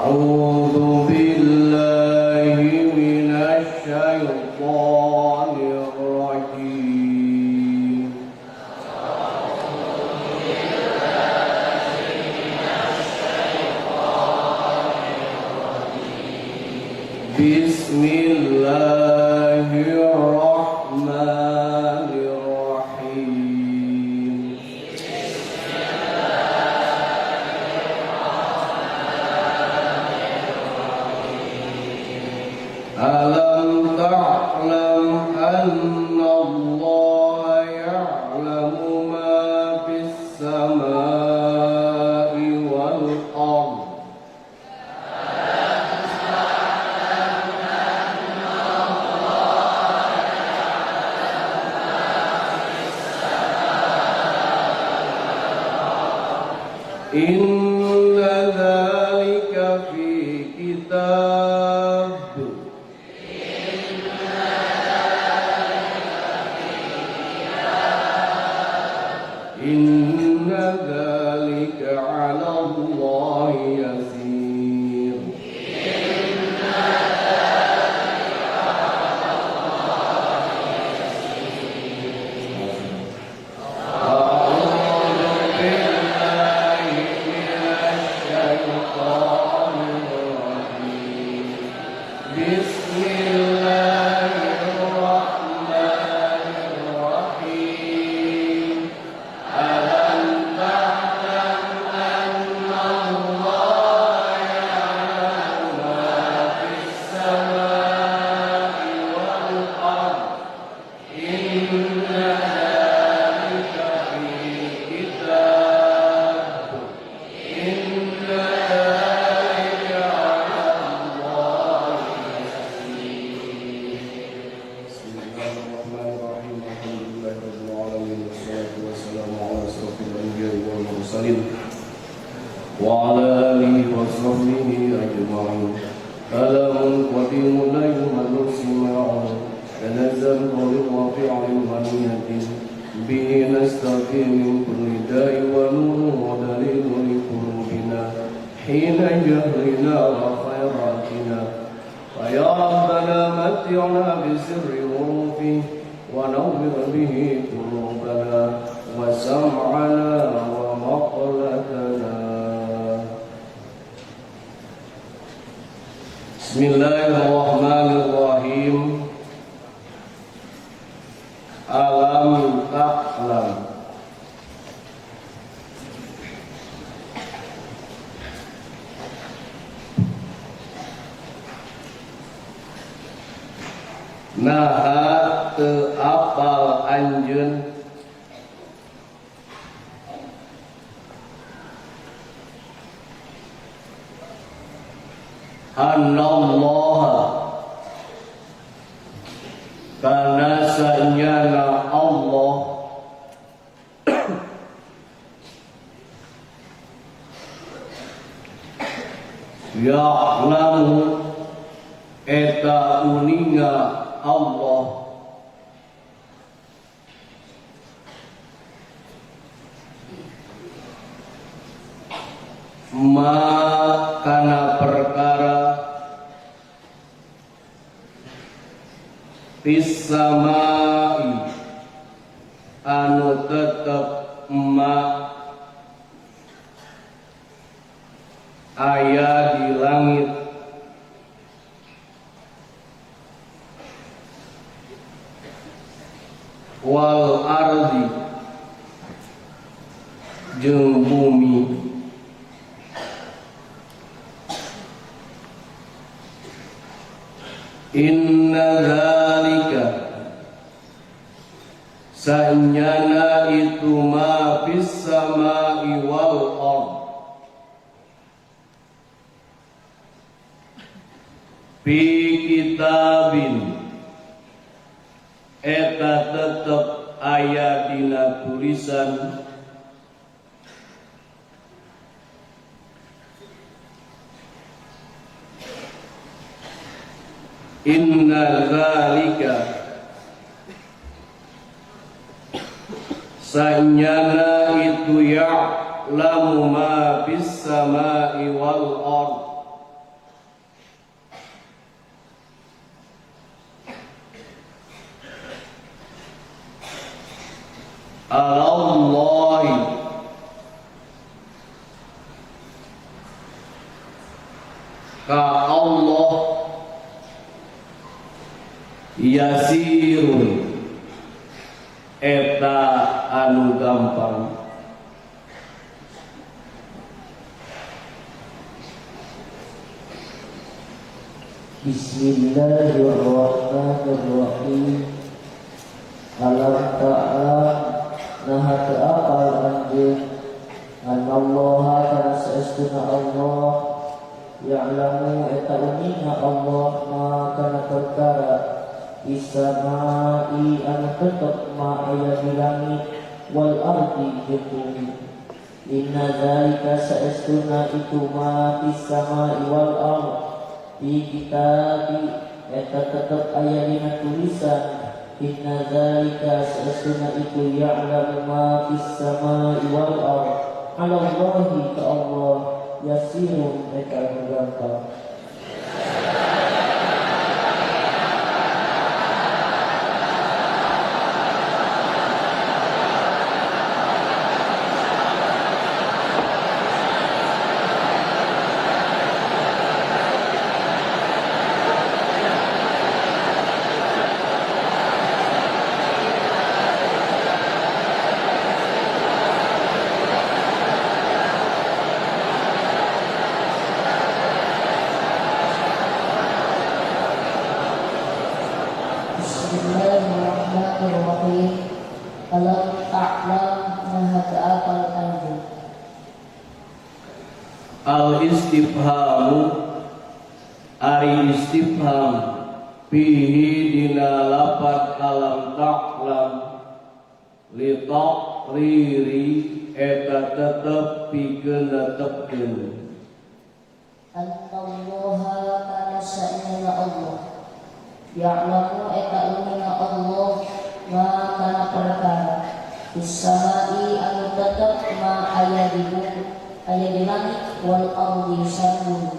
أعوذ بالله من الشيطان الرجيم بسم الله الرحمن الرحيم ألم تعلم أن الله يعلم ما في السماء والأرض إن ذلك في كتاب إن ذلك على الله يسير أعوذ بالله من الشيطان الرجيم بسم الله الرحمن الرحيم ألم تعلم أن الله يعلم ما في السماء والأرض إن ذلك في كتاب إن ذلك على الله يسير بسم الله الرحمن الرحيم الحمد لله رب العالمين والصلاة والسلام على أشرف الأنبياء والمرسلين وعلى آله وصحبه أجمعين كلام قديم لا يمل سماعه تنزل وللرافع المنية به نستقي من كل داء ونور ودليل لقلوبنا حين جهلنا وخيراتنا فيا ربنا متعنا بسر حروفه ونور به قلوبنا وسمعنا ومقلتنا بسم الله الرحمن الرحيم Alam ta'lam Naha teu apal anjeun Anallaha karena sanyana Allah ya'lamu eta uninga Allah ma kana perkara Fissamai anu tetep ma aya di langit wal ardi jeung bumi inna dzalika sanyana itu ma fis samai wal ard fi kitabin eta tetep aya dina tulisan inna dzalika sanyana itu ya'lamu ma fis samai wal ard alallahi ka Allah yasirun eta anu gampang. Bismillahirrahmanirrahim. Alam ta'lam naha ta'apal anjir anallaha kana saestuna Allah ya'lamu eta unina Allah ma kana perkara isama'i anu tetep ma aya di langit wal ardi jeung bumi. Inna dzalika saestuna itu ma fis sama'i wal ardi di kitabi eta tetep aya dina tulisan. Inna dzalika saestuna itu ya'lamu ma fis sama'i wal ardh 'ala Allahi ka Allah yasirun eta gampang. Bismillahirrahmanirrahim. Alam ta'lam naha ta'apal anjir. Al istifhamu ari istifham fihi dina lafaz alam ta'lam li taqriri eta tetep pikeun netepkeun Allaha kana sa'ina Allah ya'lamu eta unina Allah ma kana perkara bisama'i anu tetep ma aya di bumi aya di langit wal ardi sarun.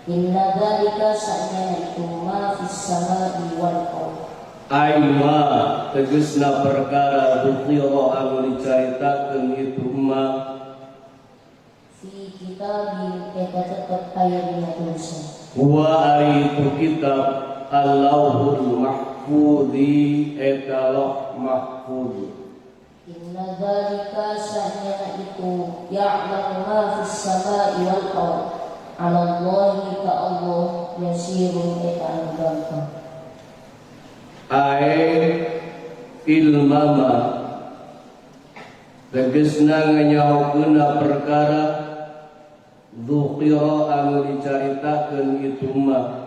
Inna dzalika sa'na itu ma fis sama'i wal ardi aima tegesna perkara dzikra anu dicaritakeun itu mah fi kitabin eta tetep aya dina tulisan. wa ari itu kitab Allahul mahfudhi eta loh mahfudh. Inna dzalika sa'na itu ya'lamu ma fis sama'i wal ardi 'ala Allahi ka Allah yasirun eta gampang. Ae ilmama tegesna nganyahokeunna perkara dzukira anu dicaritakeun itu mah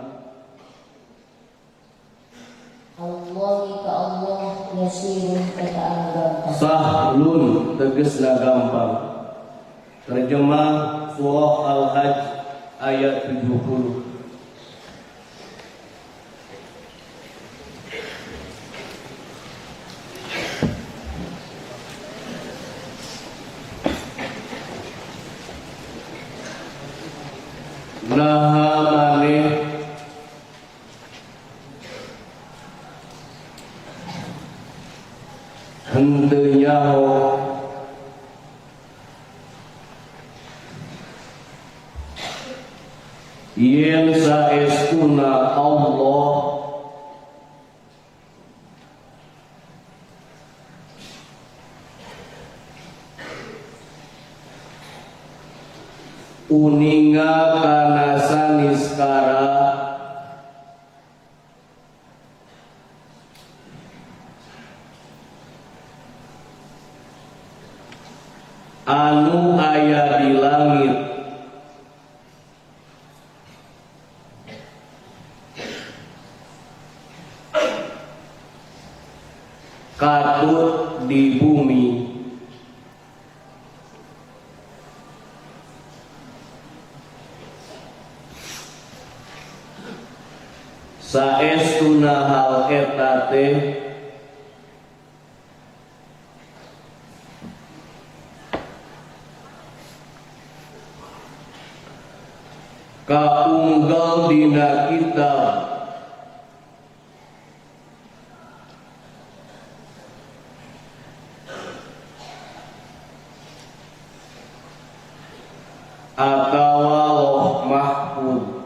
Allahi ka Allah yasirun eta gampang. sahlun tegesna gampang. Terjemah surah Al-Hajj ayat 70. Naha maneh henteu nyaho yen saestuna Allah uninga kana saniskara anu aya di langit katut di bumi saestuna hal eta teh kaunggal dina kitab atau Lauh Mahfuz.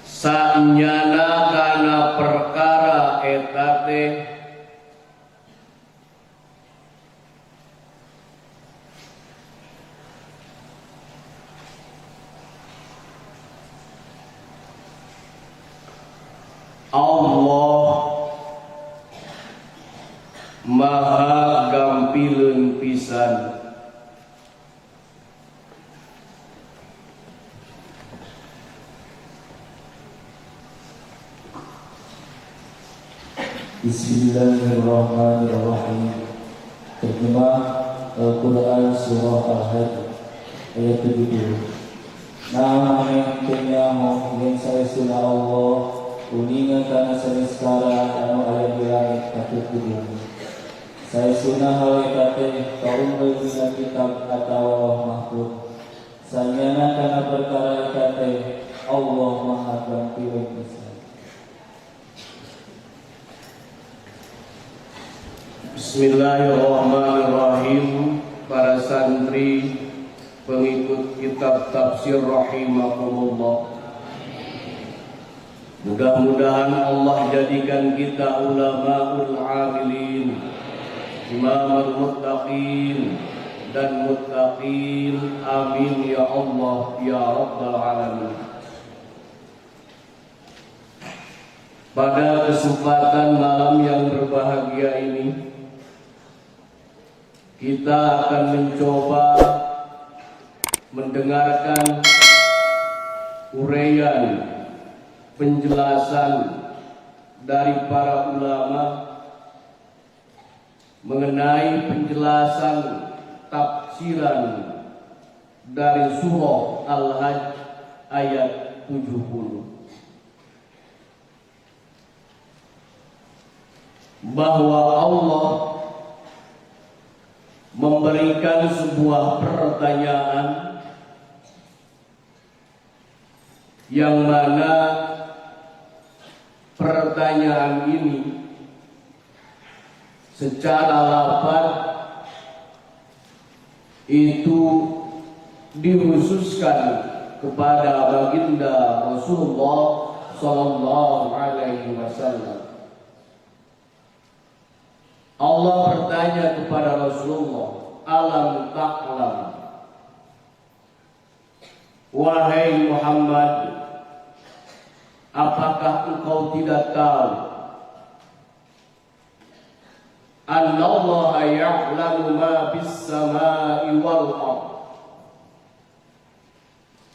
Sanyana kana perkara eta teh Allah maha gampileun pisan. Bismillahirrahmanirrahim. Terjemah Al-Quran Surah Al-Hajj ayat 70. Nah yang kenyaho yang saya sunah Allah uningan karena seniskara anu ayat di langit kaki kudung. Saya sunah hawekate kaum berbina kitab atau Allah Mahfud. Sanyana karena perkara kate Allah Maha Gampileun pisan. Bismillahirrahmanirrahim. Para santri pengikut kitab tafsir rahimakumullah, mudah-mudahan Allah jadikan kita ulamaul amilin, imamul muttaqin dan muttaqin. Amin ya Allah ya rabbal alamin. Pada kesempatan malam yang berbahagia ini, kita akan mencoba mendengarkan uraian penjelasan dari para ulama mengenai penjelasan tafsiran dari surah Al-Hajj ayat 70, bahwa Allah memberikan sebuah pertanyaan yang mana pertanyaan ini secara lafaz itu dikhususkan kepada baginda Rasulullah sallallahu alaihi wasallam. Allah bertanya kepada Rasulullah, alam ta'lam, wahai Muhammad, apakah engkau tidak tahu annallaha ya'lamu ma bis samai wal ardh,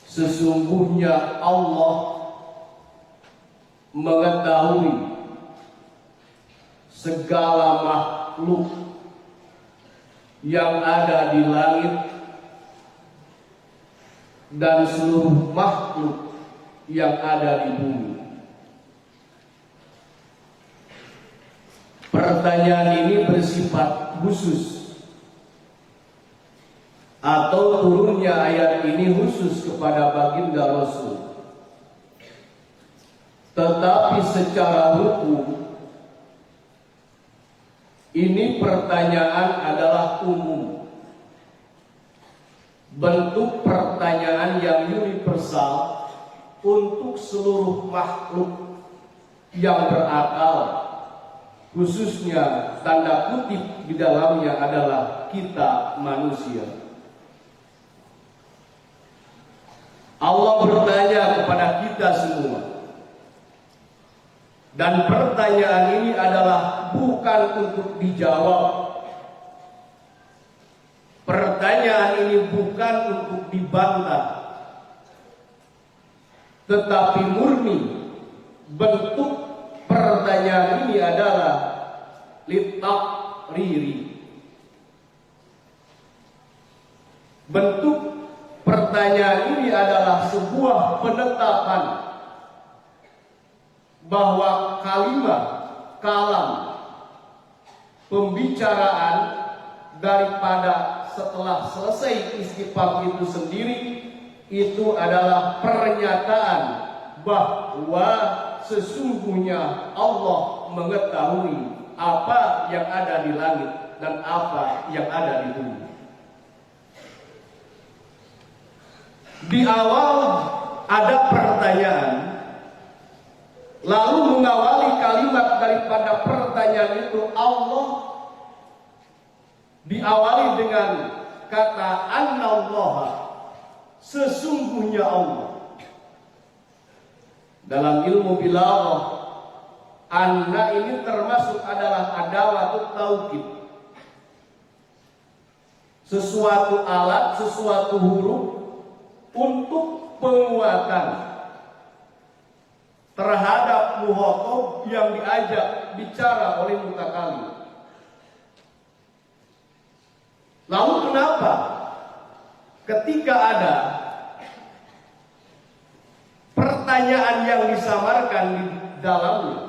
sesungguhnya Allah mengetahui segala makhluk yang ada di langit dan seluruh makhluk yang ada di bumi. Pertanyaan ini bersifat khusus, atau turunnya ayat ini khusus kepada baginda Rasul. Tetapi secara hukum ini pertanyaan adalah umum, bentuk pertanyaan yang universal untuk seluruh makhluk yang berakal, khususnya tanda kutip di dalamnya adalah kita manusia. Allah bertanya kepada kita semua, dan pertanyaan ini adalah bukan untuk dijawab. Pertanyaan ini bukan untuk dibantah, tetapi murni bentuk pertanyaan ini adalah litakriri. Bentuk pertanyaan ini adalah sebuah penetapan bahwa kalimat, kalam, pembicaraan daripada setelah selesai istighfar itu sendiri itu adalah pernyataan bahwa sesungguhnya Allah mengetahui apa yang ada di langit dan apa yang ada di bumi. Di awal ada pertanyaan, lalu mengawali kalimat daripada pertanyaan itu Allah diawali dengan kata Annallaha, sesungguhnya Allah. Dalam ilmu bilaghah, anna ini termasuk adalah adawatut taukid. Sesuatu alat, sesuatu huruf untuk penguatan terhadap muhotob yang diajak bicara oleh mutakalim. Lalu kenapa ketika ada pertanyaan yang disamarkan di dalamnya,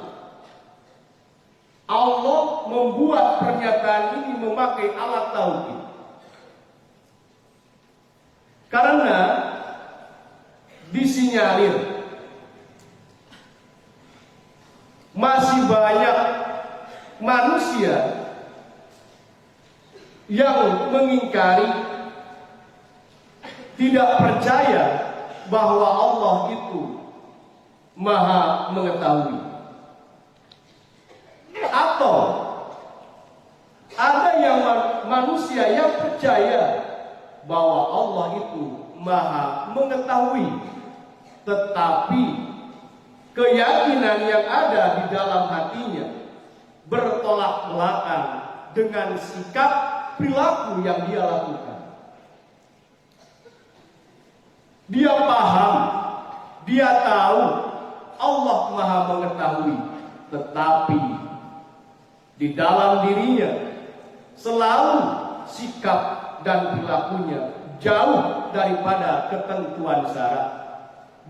Allah membuat pernyataan ini memakai alat taukid? Karena disinyalir masih banyak manusia yang mengingkari, tidak percaya bahwa Allah itu Maha mengetahui. Atau ada yang manusia yang percaya bahwa Allah itu Maha mengetahui, tetapi keyakinan yang ada di dalam hatinya bertolak belakang dengan sikap perilaku yang dia lakukan. Dia paham, dia tahu Allah Maha mengetahui, tetapi di dalam dirinya selalu sikap dan perilakunya jauh daripada ketentuan syarat,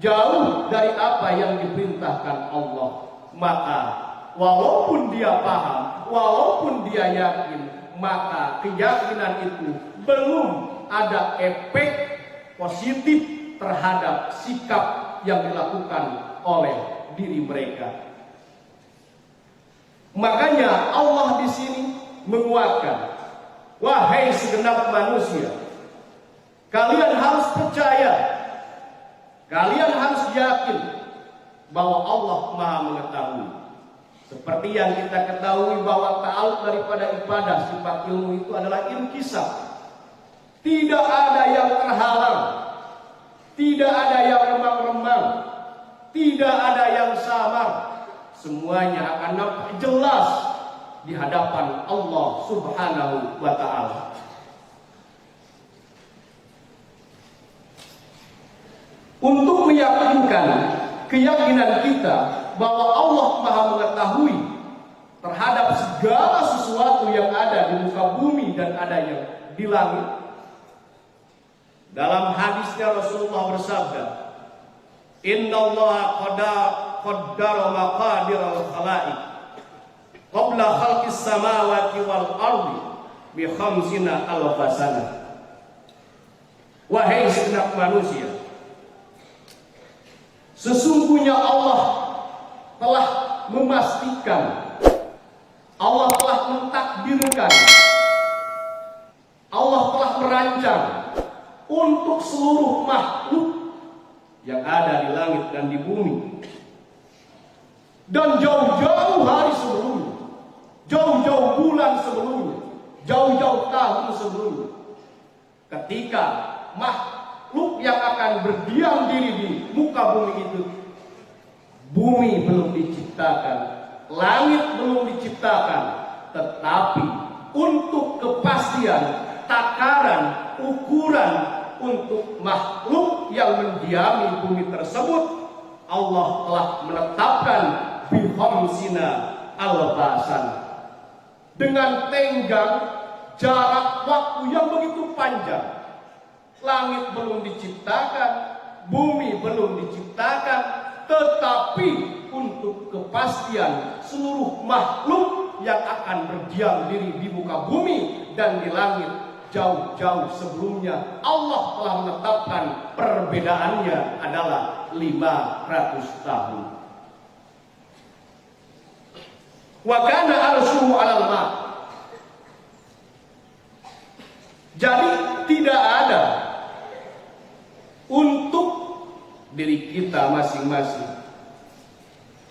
jauh dari apa yang diperintahkan Allah. Maka walaupun dia paham, walaupun dia yakin, maka keyakinan itu belum ada efek positif terhadap sikap yang dilakukan oleh diri mereka. Makanya Allah di sini menguatkan, wahai segenap manusia, kalian harus percaya, kalian harus yakin bahwa Allah Maha mengetahui. Seperti yang kita ketahui bahwa ta'aluk daripada ibadah sifat ilmu itu adalah inkisab. Tidak ada yang terhalang, tidak ada yang remang-remang, tidak ada yang samar. Semuanya akan nampak jelas di hadapan Allah Subhanahu wa ta'ala. Untuk meyakinkan keyakinan kita bahwa Allah Maha mengetahui terhadap segala sesuatu yang ada di muka bumi dan ada yang di langit, dalam hadisnya Rasulullah bersabda, Innallaha qaddara maqadiral khalaiq qabla khalqis samawati wal ardi bi khamsina alfa sanah. Wahai segenap manusia, sesungguhnya Allah telah memastikan, Allah telah mentakdirkan, Allah telah merancang untuk seluruh makhluk yang ada di langit dan di bumi. Dan jauh-jauh hari sebelumnya, jauh-jauh bulan sebelumnya, jauh-jauh tahun sebelumnya, ketika makhluk yang akan berdiam diri di muka bumi itu, bumi belum diciptakan, langit belum diciptakan, tetapi untuk kepastian takaran, ukuran untuk makhluk yang mendiami bumi tersebut, Allah telah menetapkan bikhamsina alfasan, dengan tenggang jarak waktu yang begitu panjang. Langit belum diciptakan, bumi belum diciptakan, tetapi untuk kepastian seluruh makhluk yang akan berdiam diri di muka bumi dan di langit jauh-jauh sebelumnya, Allah telah menetapkan perbedaannya adalah 500 tahun. Wa kana arshuhu 'alal ma. Jadi tidak ada untuk diri kita masing-masing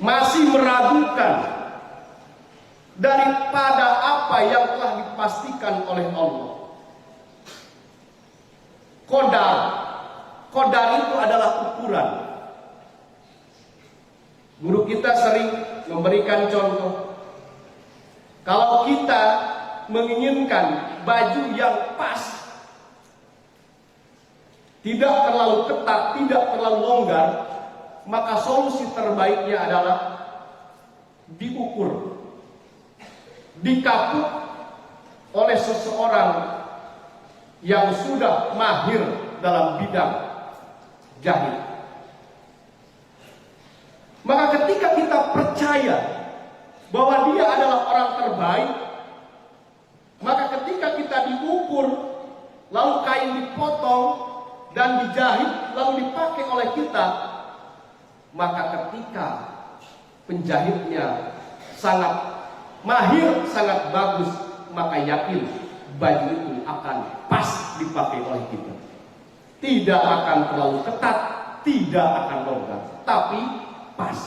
masih meragukan daripada apa yang telah dipastikan oleh Allah. Qadar itu adalah ukuran. Guru kita sering memberikan contoh. Kalau kita menginginkan baju yang pas, tidak terlalu ketat, tidak terlalu longgar, maka solusi terbaiknya adalah diukur, dikapuk oleh seseorang yang sudah mahir dalam bidang jahit. Maka ketika kita percaya bahwa dia adalah orang terbaik, maka ketika kita diukur, lalu kain dipotong dan dijahit, lalu dipakai oleh kita, maka ketika penjahitnya sangat mahir, sangat bagus, maka yakin baju itu akan pas dipakai oleh kita. Tidak akan terlalu ketat, tidak akan longgar, tapi pas.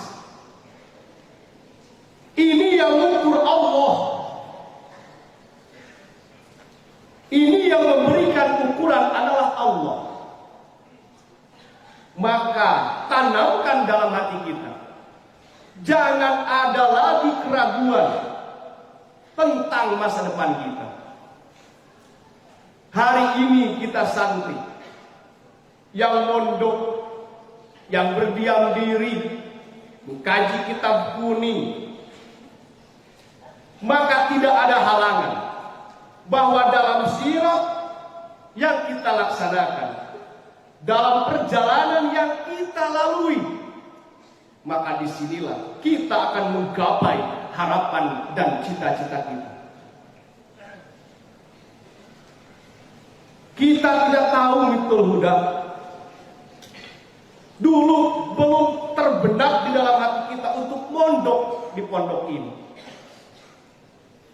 Ini yang mengukur Allah. Ini yang memberikan ukuran adalah Allah. Maka tanamkan dalam hati kita, jangan ada lagi keraguan tentang masa depan kita. Hari ini kita santri yang mondok, yang berdiam diri, mengkaji kitab kuning, maka tidak ada halangan bahwa dalam sirat yang kita laksanakan, dalam perjalanan yang kita lalui, maka disinilah kita akan menggapai harapan dan cita-cita kita. Kita tidak tahu Miftul Huda. Dulu belum terbenak di dalam hati kita untuk mondok di pondok ini.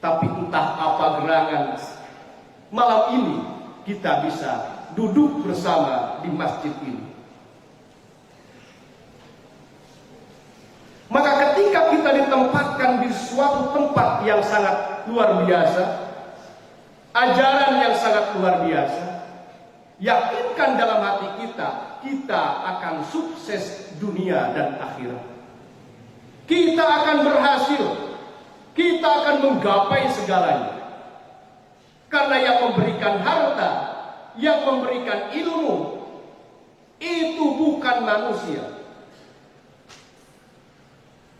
Tapi entah apa gerangan, malam ini kita bisa duduk bersama di masjid ini. Maka ketika kita ditempatkan di suatu tempat yang sangat luar biasa, ajaran yang sangat luar biasa, yakinkan dalam hati kita, kita akan sukses dunia dan akhirat. Kita akan berhasil, kita akan menggapai segalanya. Karena yang memberikan harta, yang memberikan ilmu, itu bukan manusia,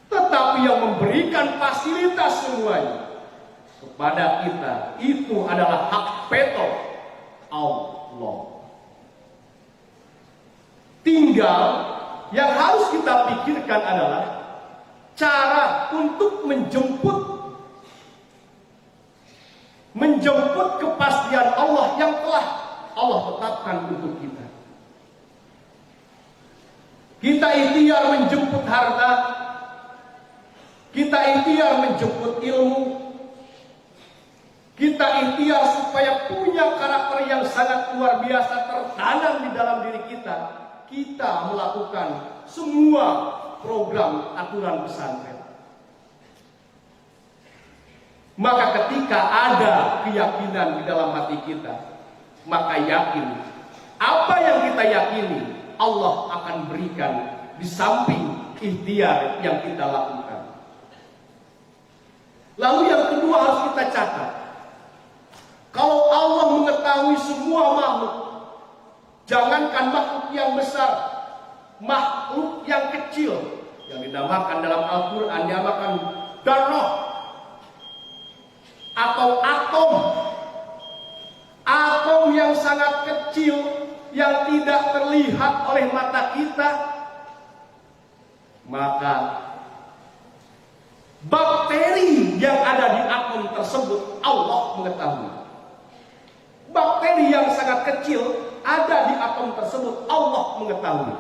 tetapi yang memberikan fasilitas semuanya kepada kita, itu adalah hak veto Allah. Tinggal yang harus kita pikirkan adalah cara untuk menjemput kepastian Allah yang telah Allah tetapkan untuk kita. Kita ikhtiar menjemput harta, kita ikhtiar menjemput ilmu, kita ikhtiar supaya punya karakter yang sangat luar biasa tertanam di dalam diri kita. Kita melakukan semua program aturan pesantren. Maka ketika ada keyakinan di dalam hati kita, maka yakin apa yang kita yakini Allah akan berikan di samping ikhtiar yang kita lakukan. Lalu yang kedua harus kita catat, kalau Allah mengetahui semua makhluk, jangankan makhluk yang besar, makhluk yang kecil yang dinamakan dalam Al-Quran dinamakan darah atau atom yang sangat kecil yang tidak terlihat oleh mata kita, maka bakteri yang ada di atom tersebut Allah mengetahui. Bakteri yang sangat kecil ada di atom tersebut Allah mengetahui.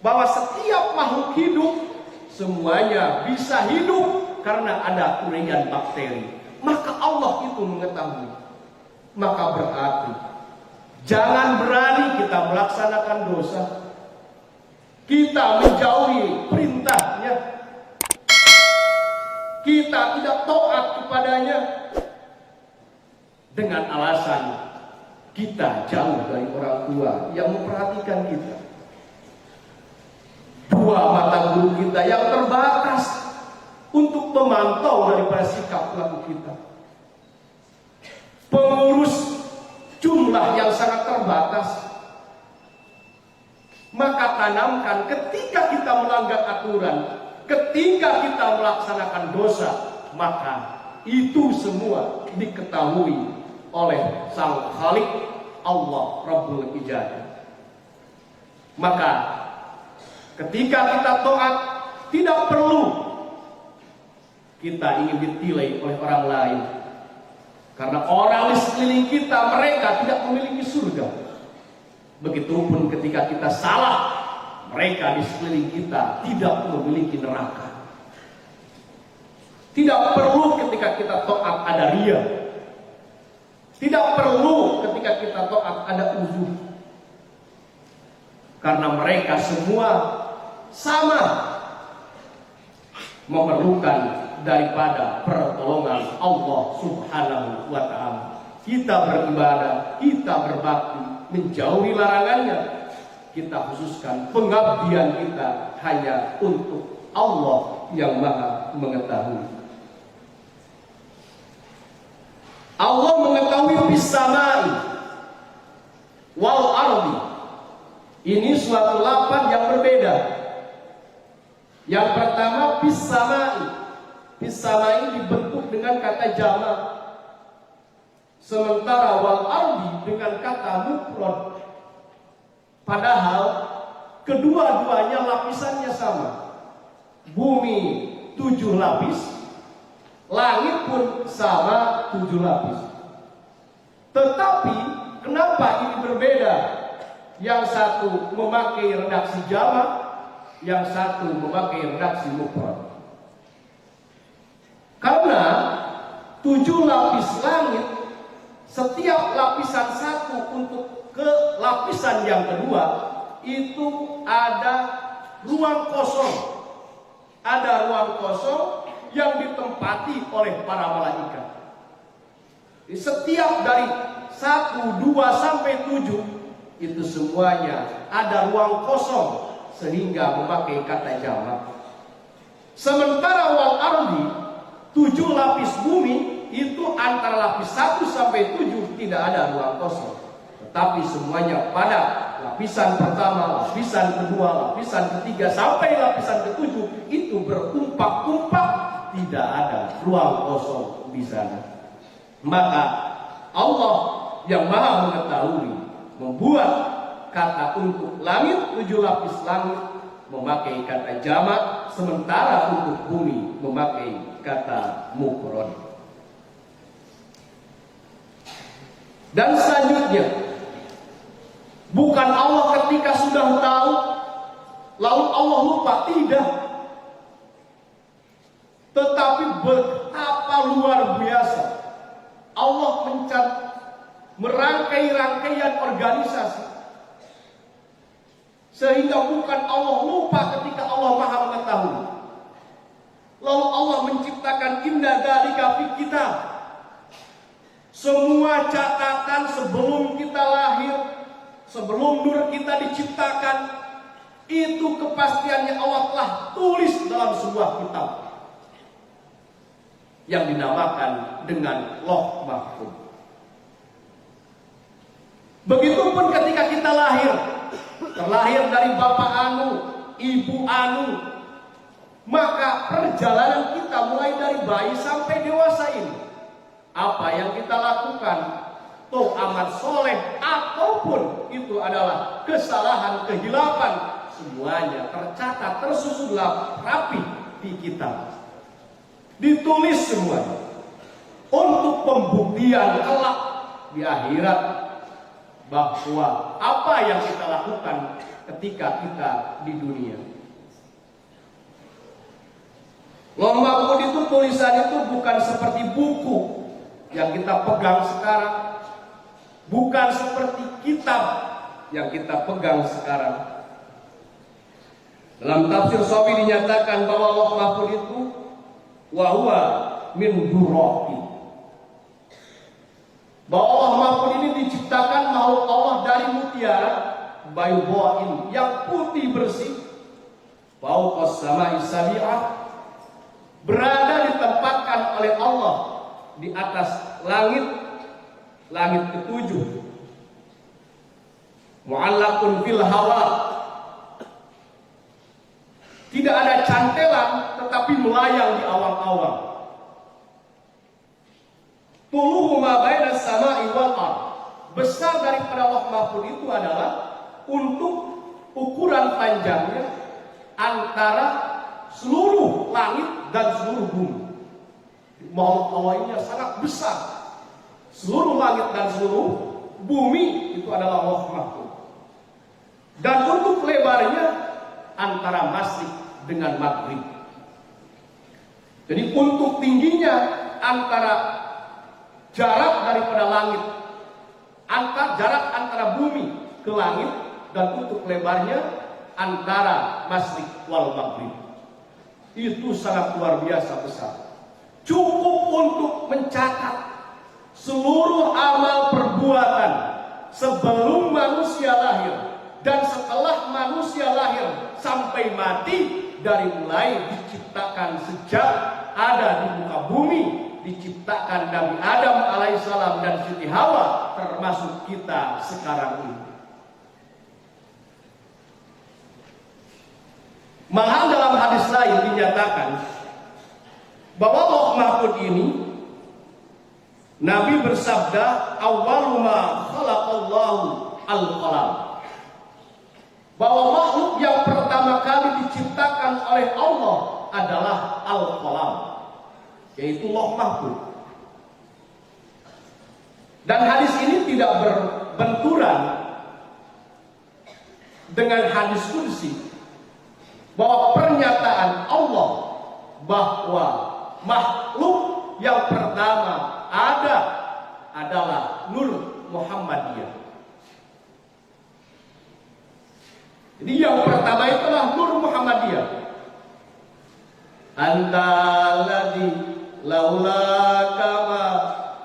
Bahwa setiap makhluk hidup semuanya bisa hidup karena ada uraian bakteri. Maka Allah itu mengetahui. Maka berarti jangan berani kita melaksanakan dosa, kita menjauhi perintahnya, kita tidak taat kepadanya dengan alasan kita jauh dari orang tua yang memperhatikan kita, dua mata guru kita yang terbatas untuk memantau daripada sikap laku kita, pengurus jumlah yang sangat terbatas. Maka tanamkan ketika kita melanggar aturan, ketika kita melaksanakan dosa, maka itu semua diketahui oleh Sang Khalik Allah Rabbul Ijadah. Maka ketika kita taat, tidak perlu kita ingin ditilai oleh orang lain, karena orang di sekeliling kita mereka tidak memiliki surga. Begitupun ketika kita salah, mereka di sekeliling kita tidak memiliki neraka. Tidak perlu ketika kita taat ada ria, tidak perlu ketika kita taat ada uzur, karena mereka semua sama memerlukan daripada pertolongan Allah Subhanahu wa ta'ala. Kita beribadah, kita berbakti, menjauhi larangannya, kita khususkan pengabdian kita hanya untuk Allah yang Maha mengetahui. Allah mengetahui bis-samai wal ardi. Ini suatu lafaz yang berbeda. Yang pertama bis-samai. Bis-samai dibentuk dengan kata jamak, sementara wal ardi dengan kata mufrad. Padahal kedua-duanya lapisannya sama. Bumi 7 lapis, langit pun sama 7 lapis. Tetapi kenapa ini berbeda? Yang satu memakai redaksi jamak, yang satu memakai redaksi mufrad. Karena 7 lapis langit, setiap lapisan satu untuk ke lapisan yang kedua itu ada ruang kosong. Ada ruang kosong yang ditempati oleh para malaikat. Setiap dari 1, 2 sampai 7 itu semuanya ada ruang kosong sehingga memakai kata jamak. Sementara wal ardi 7 lapis bumi itu antara lapis 1 sampai 7 tidak ada ruang kosong, tetapi semuanya pada lapisan pertama, lapisan kedua, lapisan ketiga sampai lapisan ketujuh itu berkumpak-kumpak, tidak ada ruang kosong di sana. Maka Allah yang Maha mengetahui membuat kata untuk langit 7 lapis langit memakai kata jamak, sementara untuk bumi memakai kata mufrad. Dan selanjutnya, bukan Allah ketika sudah tahu lalu Allah lupa, tidak. Tetapi betapa luar biasa Allah merangkai-rangkaian organisasi, sehingga bukan Allah lupa ketika Allah Maha mengetahui. Lalu Allah menciptakan inna dzalika fi kitab. Semua catatan sebelum kita lahir, sebelum nur kita diciptakan, itu kepastiannya Allah telah tulis dalam sebuah kitab yang dinamakan dengan Lauh Mahfuz. Begitupun ketika kita lahir, terlahir dari bapak anu, ibu anu, maka perjalanan kita mulai dari bayi sampai dewasa ini, apa yang kita lakukan, toh amal soleh ataupun itu adalah kesalahan, kehilapan, semuanya tercatat, tersusun rapi di kitab, ditulis semuanya untuk pembuktian kelak di akhirat bahwa apa yang kita lakukan ketika kita di dunia. Lauh Mahfuz itu tulisan itu bukan seperti buku yang kita pegang sekarang, bukan seperti kitab yang kita pegang sekarang. Dalam tafsir Shawi dinyatakan bahwa Lauh Mahfuz itu wahwa min duraqi, bahwa Allah Mahfuz ini diciptakan makhluk Allah dari mutiara baydain yang putih bersih, fauqas samai sabi'ah, berada ditempatkan oleh Allah di atas langit ketujuh, mu'allaqun fil hawa, tidak ada cantelan tetapi melayang di awang-awang. Tuluhu ma baina sama'i wal ardh, besar daripada Lauh Mahfuz itu adalah untuk ukuran panjangnya antara seluruh langit dan seluruh bumi. Makhluk Allah ini sangat besar. Seluruh langit dan seluruh bumi itu adalah Lauh Mahfuz. Dan untuk lebarnya antara masyriq dengan maghrib. Jadi untuk tingginya antara jarak daripada langit, jarak antara bumi ke langit, dan untuk lebarnya antara masyriq wal maghrib. Itu sangat luar biasa besar. Cukup untuk mencatat seluruh amal perbuatan sebelum manusia lahir dan setelah manusia lahir sampai mati, dari mulai diciptakan sejak ada di muka bumi, diciptakan Nabi Adam alaihissalam dan Siti Hawa, termasuk kita sekarang ini. Malah dalam hadis lain dinyatakan bahwa Lauh Mahfuz ini, Nabi bersabda, awwalu ma khalaqallahu al-qalam, bahwa makhluk yang pertama kali diciptakan oleh Allah adalah al-qalam, yaitu Lauh Mahfuz. Dan hadis ini tidak berbenturan dengan hadis qudsi, bahwa pernyataan Allah bahwa makhluk yang pertama ada adalah Nur Muhammadiyah. Jadi yang pertama itulah Nur Muhammadiyah. Anta ladzi laula kama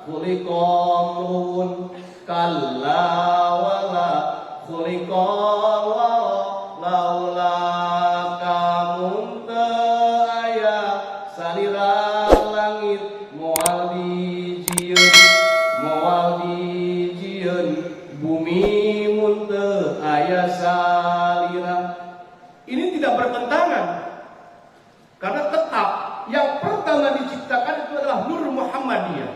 khuliqamun kalla wala khuliqal laula kamun aya salira langit moal dijieun bumi mun teu aya salira. Ini tidak bertentangan, karena tetap yang pertama diciptakan itu adalah Nur Muhammadiyah.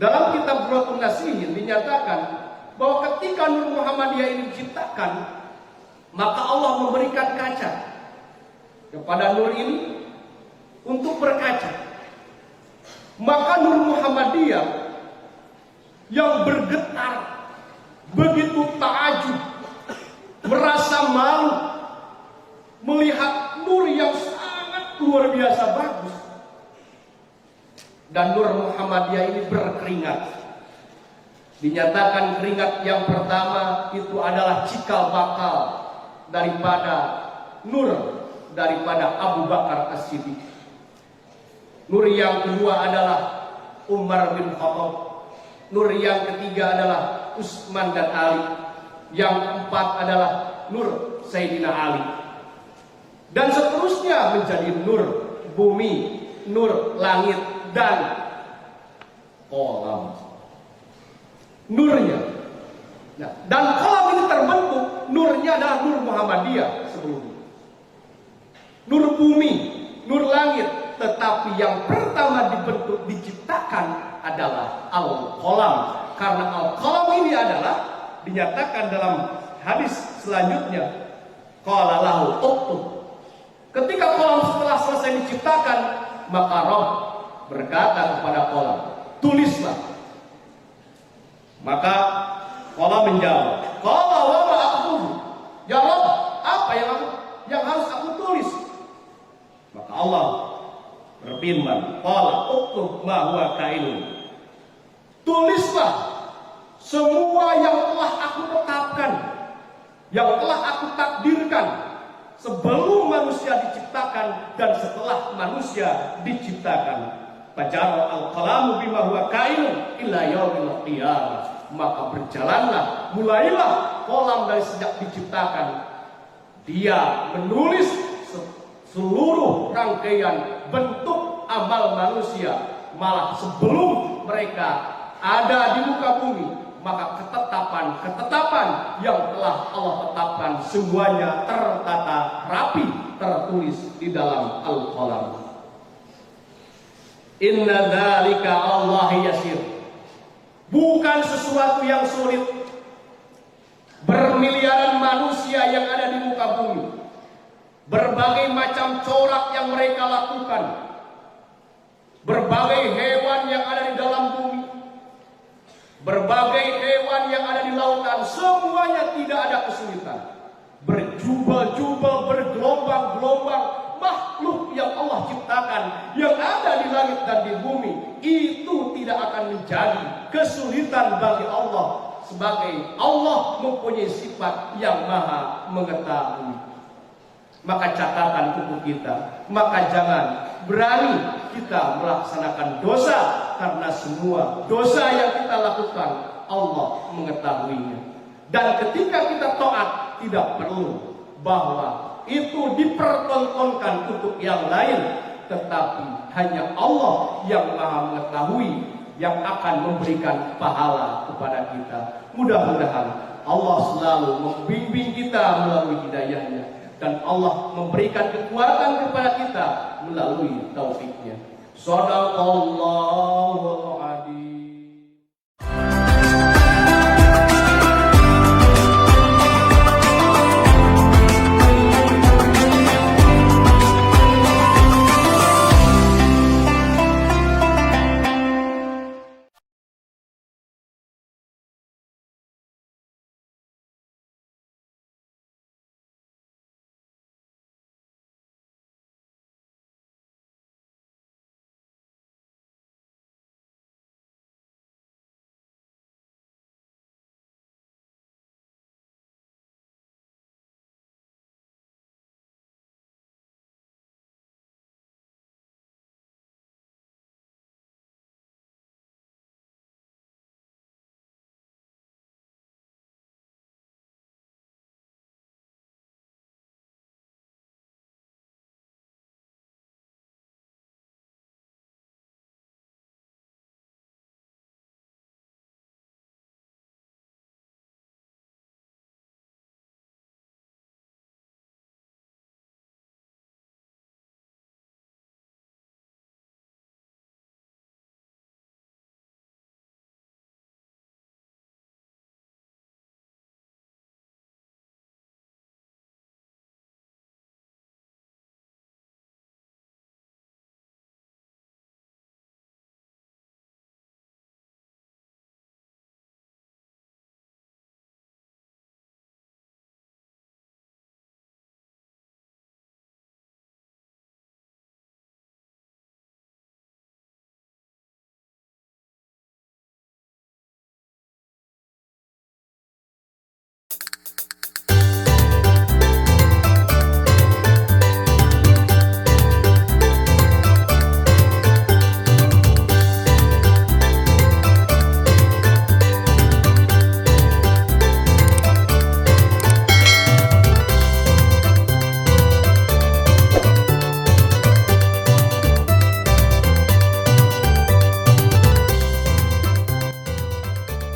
Dalam kitab Rotun Nasihin dinyatakan bahwa ketika Nur Muhammadiyah ini diciptakan, maka Allah memberikan kaca kepada Nur ini untuk berkaca. Maka Nur Muhammadiyah yang bergetar, begitu ta'ajub, merasa malu melihat nur yang sangat luar biasa bagus. Dan Nur Muhammadiyah ini berkeringat. Dinyatakan keringat yang pertama itu adalah cikal bakal daripada nur daripada Abu Bakar As-Siddiq. Nur yang kedua adalah Umar bin Khattab. Nur yang ketiga adalah Utsman dan Ali. Yang keempat adalah Nur Sayyidina Ali. Dan seterusnya menjadi nur bumi, nur langit, dan kolam. Nurnya. Nah, dan kolam ini terbentuk, nurnya adalah Nur Muhammadiyah sebelumnya. Nur bumi, nur langit, tetapi yang pertama dibentuk, diciptakan adalah al-qalam. Karena al-qalam ini adalah dinyatakan dalam hadis selanjutnya, qala lahu uktub. Ketika kolam setelah selesai diciptakan, maka Rabb berkata kepada kolam, tulislah. Maka kolam menjawab, qala wa ma aktub. Ya Rabb, apa yang harus aku tulis? Maka Allah berfirman, qala uktub ma huwa kainun. Tulislah semua yang telah aku tetapkan, yang telah aku takdirkan sebelum manusia diciptakan dan setelah manusia diciptakan. Fajara al-qalamu bima huwa kainun ila yaumil qiyamah. Maka berjalanlah, mulailah kolam dari sejak diciptakan. Dia menulis seluruh rangkaian bentuk amal manusia. Malah sebelum mereka ada di muka bumi, maka ketetapan yang telah Allah tetapkan semuanya tertata rapi, tertulis di dalam Al-Qalam. Inna dzalika Allah yasir. Bukan sesuatu yang sulit. Bermiliaran manusia yang ada di muka bumi, berbagai macam corak yang mereka lakukan, berbagai hewan yang ada di dalam bumi, berbagai hewan yang ada di lautan, semuanya tidak ada kesulitan. Berjubel-jubel, bergelombang-gelombang, makhluk yang Allah ciptakan yang ada di langit dan di bumi itu tidak akan menjadi kesulitan bagi Allah, sebagai Allah mempunyai sifat yang maha mengetahui. Maka catatan untuk kita, maka jangan berani kita melaksanakan dosa, karena semua dosa yang kita lakukan Allah mengetahuinya. Dan ketika kita taat, tidak perlu bahwa itu dipertontonkan untuk yang lain, tetapi hanya Allah yang maha mengetahui yang akan memberikan pahala kepada kita. Mudah-mudahan Allah selalu membimbing kita melalui hidayahnya, dan Allah memberikan kekuatan kepada kita melalui taufiknya. Shadaqallahul adzim.